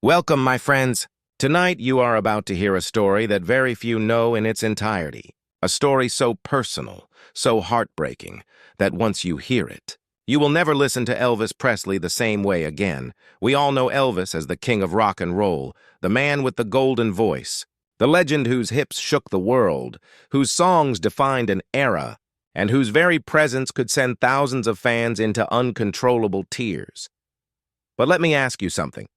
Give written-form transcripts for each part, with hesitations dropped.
Welcome, my friends. Tonight you are about to hear a story that very few know in its entirety. A story so personal, so heartbreaking, that once you hear it, you will never listen to Elvis Presley the same way again. We all know Elvis as the king of rock and roll, the man with the golden voice, the legend whose hips shook the world, whose songs defined an era, and whose very presence could send thousands of fans into uncontrollable tears. But let me ask you something.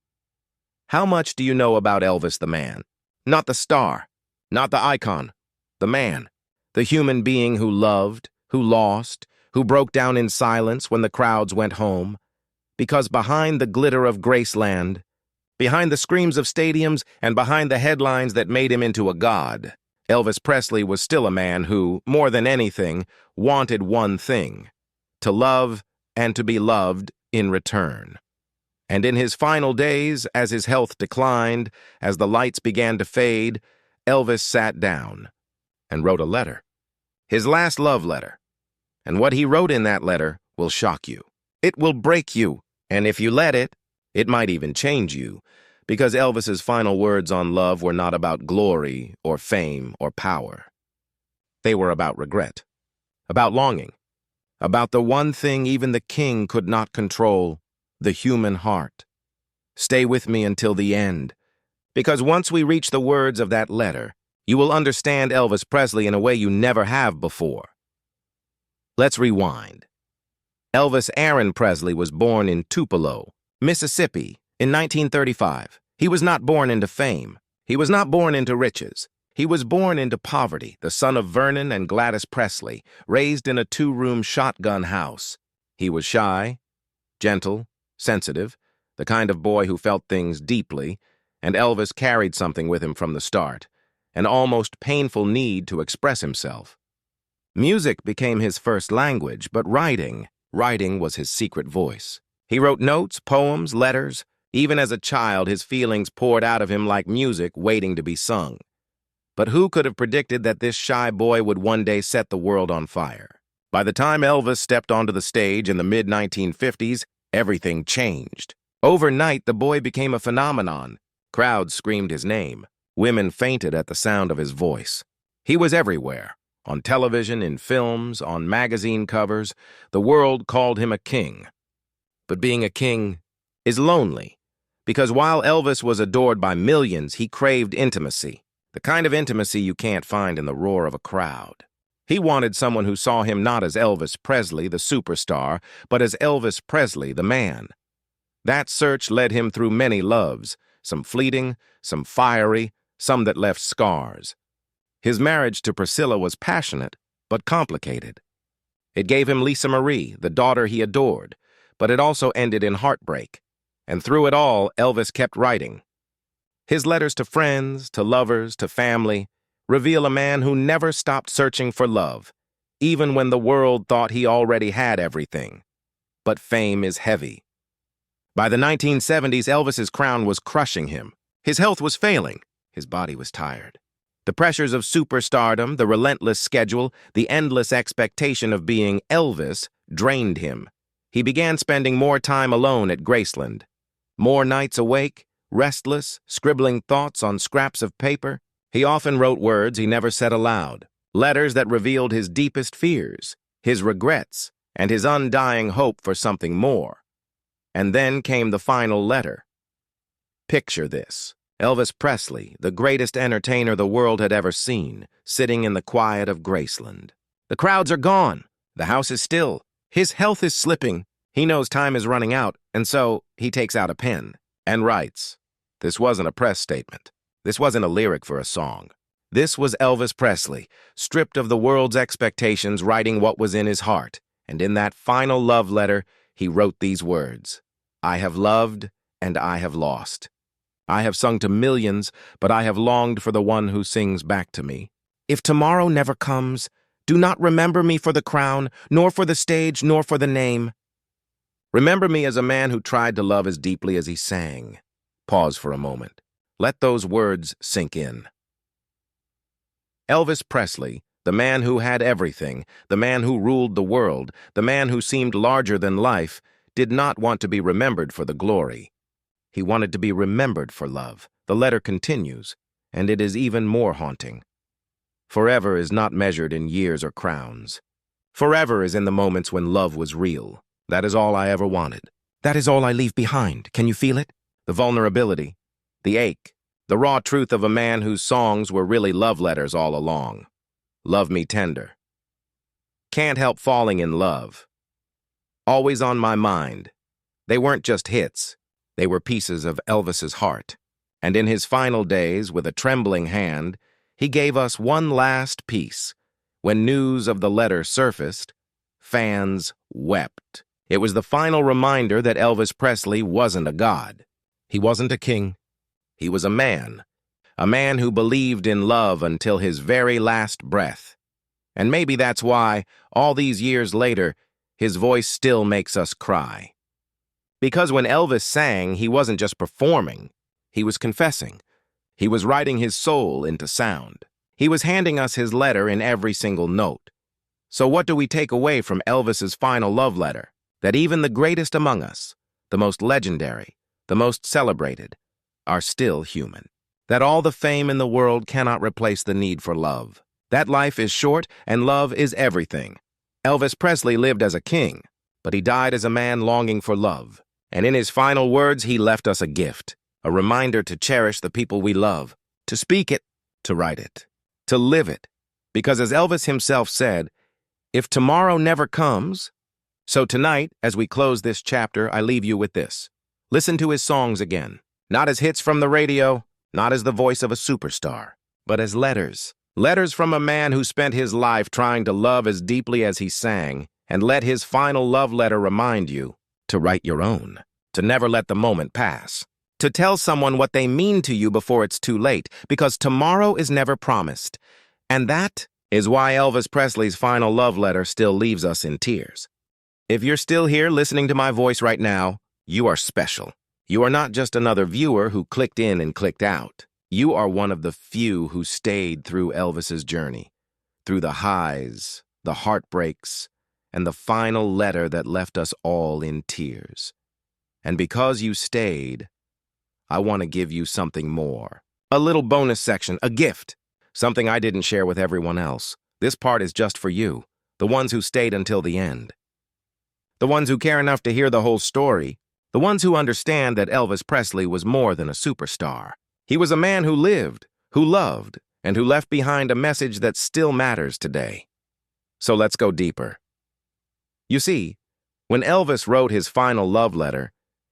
How much do you know about Elvis the man? Not the star, not the icon, the man, the human being who loved, who lost, who broke down in silence when the crowds went home. Because behind the glitter of Graceland, behind the screams of stadiums, and behind the headlines that made him into a god, Elvis Presley was still a man who, more than anything, wanted one thing: to love and to be loved in return. And in his final days, as his health declined, as the lights began to fade, Elvis sat down and wrote a letter. His last love letter. And what he wrote in that letter will shock you. It will break you. And if you let it, it might even change you. Because Elvis's final words on love were not about glory or fame or power. They were about regret, about longing, about the one thing even the king could not control: the human heart. Stay with me until the end, because once we reach the words of that letter, you will understand Elvis Presley in a way you never have before. Let's rewind. Elvis Aaron Presley was born in Tupelo, Mississippi, in 1935. He was not born into fame. He was not born into riches. He was born into poverty, the son of Vernon and Gladys Presley, raised in a two-room shotgun house. He was shy, gentle, sensitive, the kind of boy who felt things deeply, and Elvis carried something with him from the start, an almost painful need to express himself. Music became his first language, but writing was his secret voice. He wrote notes, poems, letters. Even as a child, his feelings poured out of him like music waiting to be sung. But who could have predicted that this shy boy would one day set the world on fire? By the time Elvis stepped onto the stage in the mid-1950s, everything changed. Overnight, the boy became a phenomenon. Crowds screamed his name. Women fainted at the sound of his voice. He was everywhere. On television, in films, on magazine covers. The world called him a king. But being a king is lonely, because while Elvis was adored by millions, he craved intimacy, the kind of intimacy you can't find in the roar of a crowd. He wanted someone who saw him not as Elvis Presley, the superstar, but as Elvis Presley, the man. That search led him through many loves, some fleeting, some fiery, some that left scars. His marriage to Priscilla was passionate, but complicated. It gave him Lisa Marie, the daughter he adored, but it also ended in heartbreak. And through it all, Elvis kept writing. His letters to friends, to lovers, to family reveal a man who never stopped searching for love, even when the world thought he already had everything. But fame is heavy. By the 1970s, Elvis's crown was crushing him. His health was failing. His body was tired. The pressures of superstardom, the relentless schedule, the endless expectation of being Elvis drained him. He began spending more time alone at Graceland. More nights awake, restless, scribbling thoughts on scraps of paper. He often wrote words he never said aloud, letters that revealed his deepest fears, his regrets, and his undying hope for something more. And then came the final letter. Picture this: Elvis Presley, the greatest entertainer the world had ever seen, sitting in the quiet of Graceland. The crowds are gone. The house is still. His health is slipping. He knows time is running out, and so he takes out a pen and writes. This wasn't a press statement. This wasn't a lyric for a song. This was Elvis Presley, stripped of the world's expectations, writing what was in his heart. And in that final love letter, he wrote these words: I have loved and I have lost. I have sung to millions, but I have longed for the one who sings back to me. If tomorrow never comes, do not remember me for the crown, nor for the stage, nor for the name. Remember me as a man who tried to love as deeply as he sang. Pause for a moment. Let those words sink in. Elvis Presley, the man who had everything, the man who ruled the world, the man who seemed larger than life, did not want to be remembered for the glory. He wanted to be remembered for love. The letter continues, and it is even more haunting. Forever is not measured in years or crowns. Forever is in the moments when love was real. That is all I ever wanted. That is all I leave behind. Can you feel it? The vulnerability, the ache, the raw truth of a man whose songs were really love letters all along. Love me tender. Can't help falling in love. Always on my mind. They weren't just hits. They were pieces of Elvis's heart. And in his final days, with a trembling hand, he gave us one last piece. When news of the letter surfaced, fans wept. It was the final reminder that Elvis Presley wasn't a god. He wasn't a king. He was a man who believed in love until his very last breath. And maybe that's why, all these years later, his voice still makes us cry. Because when Elvis sang, he wasn't just performing, he was confessing. He was writing his soul into sound. He was handing us his letter in every single note. So what do we take away from Elvis's final love letter? That even the greatest among us, the most legendary, the most celebrated, are still human. That all the fame in the world cannot replace the need for love. That life is short and love is everything. Elvis Presley lived as a king, but he died as a man longing for love. And in his final words, he left us a gift, a reminder to cherish the people we love, to speak it, to write it, to live it. Because as Elvis himself said, if tomorrow never comes. So tonight, as we close this chapter, I leave you with this. Listen to his songs again, not as hits from the radio, not as the voice of a superstar, but as letters. Letters from a man who spent his life trying to love as deeply as he sang, and let his final love letter remind you to write your own, to never let the moment pass, to tell someone what they mean to you before it's too late, because tomorrow is never promised. And that is why Elvis Presley's final love letter still leaves us in tears. If you're still here listening to my voice right now, you are special. You are not just another viewer who clicked in and clicked out. You are one of the few who stayed through Elvis's journey, through the highs, the heartbreaks, and the final letter that left us all in tears. And because you stayed, I want to give you something more. A little bonus section, a gift, something I didn't share with everyone else. This part is just for you, the ones who stayed until the end. The ones who care enough to hear the whole story, the ones who understand that Elvis Presley was more than a superstar. He was a man who lived, who loved, and who left behind a message that still matters today. So let's go deeper. You see, when Elvis wrote his final love letter,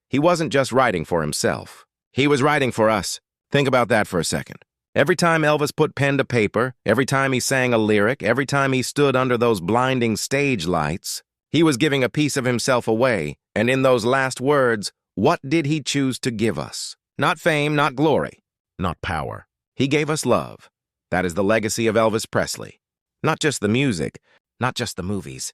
he wasn't just writing for himself. He was writing for us. Think about that for a second. Every time Elvis put pen to paper, every time he sang a lyric, every time he stood under those blinding stage lights, he was giving a piece of himself away, and in those last words, what did he choose to give us? Not fame, not glory, not power. He gave us love. That is the legacy of Elvis Presley. Not just the music, not just the movies,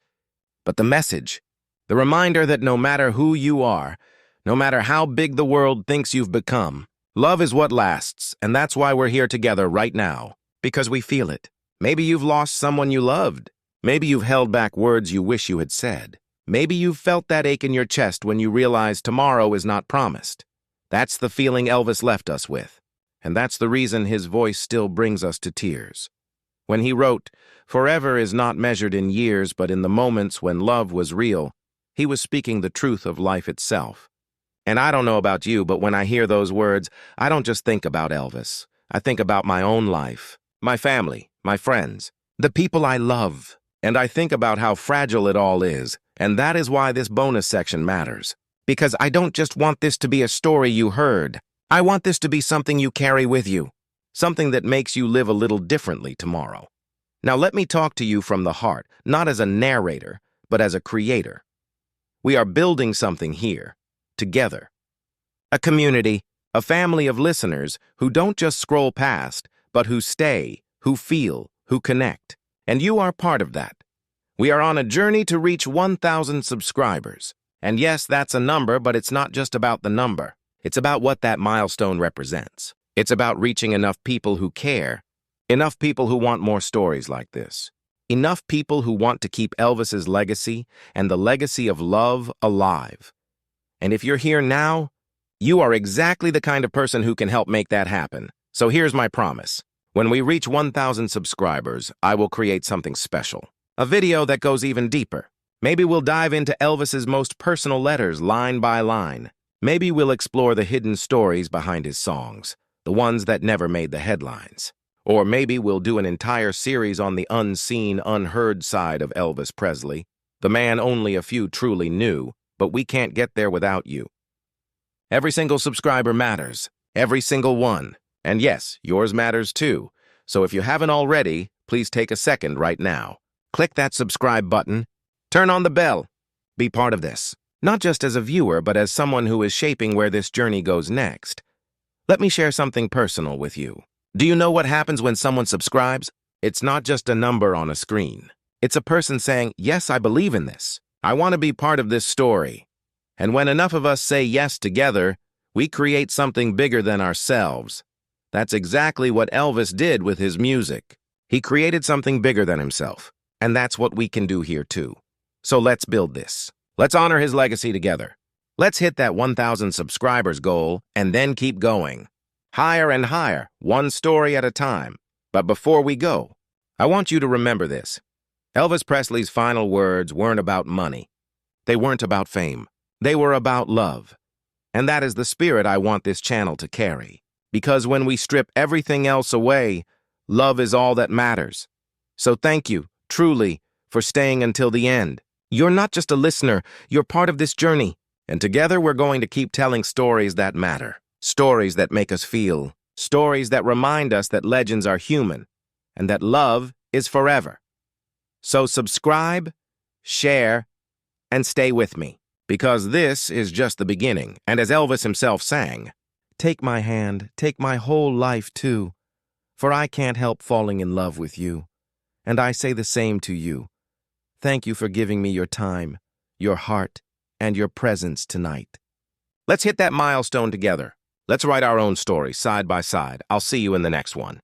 but the message. The reminder that no matter who you are, no matter how big the world thinks you've become, love is what lasts, and that's why we're here together right now, because we feel it. Maybe you've lost someone you loved. Maybe you've held back words you wish you had said. Maybe you've felt that ache in your chest when you realize tomorrow is not promised. That's the feeling Elvis left us with, and that's the reason his voice still brings us to tears. When he wrote, "Forever is not measured in years, but in the moments when love was real," he was speaking the truth of life itself. And I don't know about you, but when I hear those words, I don't just think about Elvis. I think about my own life, my family, my friends, the people I love. And I think about how fragile it all is, and that is why this bonus section matters. Because I don't just want this to be a story you heard. I want this to be something you carry with you, something that makes you live a little differently tomorrow. Now let me talk to you from the heart, not as a narrator, but as a creator. We are building something here, together. A community, a family of listeners who don't just scroll past, but who stay, who feel, who connect. And you are part of that. We are on a journey to reach 1,000 subscribers. And yes, that's a number, but it's not just about the number. It's about what that milestone represents. It's about reaching enough people who care, enough people who want more stories like this, enough people who want to keep Elvis's legacy and the legacy of love alive. And if you're here now, You are exactly the kind of person who can help make that happen. So here's my promise. When we reach 1,000 subscribers, I will create something special. A video that goes even deeper. Maybe we'll dive into Elvis's most personal letters line by line. Maybe we'll explore the hidden stories behind his songs, the ones that never made the headlines. Or maybe we'll do an entire series on the unseen, unheard side of Elvis Presley, the man only a few truly knew, but we can't get there without you. Every single subscriber matters, every single one. And yes, yours matters too. So if you haven't already, please take a second right now. Click that subscribe button. Turn on the bell. Be part of this, not just as a viewer, but as someone who is shaping where this journey goes next. Let me share something personal with you. Do you know what happens when someone subscribes? It's not just a number on a screen. It's a person saying, yes, I believe in this. I want to be part of this story. And when enough of us say yes together, we create something bigger than ourselves. That's exactly what Elvis did with his music. He created something bigger than himself. And that's what we can do here too. So let's build this. Let's honor his legacy together. Let's hit that 1,000 subscribers goal and then keep going. Higher and higher, one story at a time. But before we go, I want you to remember this. Elvis Presley's final words weren't about money. They weren't about fame. They were about love. And that is the spirit I want this channel to carry. Because when we strip everything else away, love is all that matters. So thank you, truly, for staying until the end. You're not just a listener, you're part of this journey. And together we're going to keep telling stories that matter. Stories that make us feel. Stories that remind us that legends are human and that love is forever. So subscribe, share, and stay with me. Because this is just the beginning. And as Elvis himself sang, take my hand, take my whole life too, for I can't help falling in love with you. And I say the same to you. Thank you for giving me your time, your heart, and your presence tonight. Let's hit that milestone together. Let's write our own story side by side. I'll see you in the next one.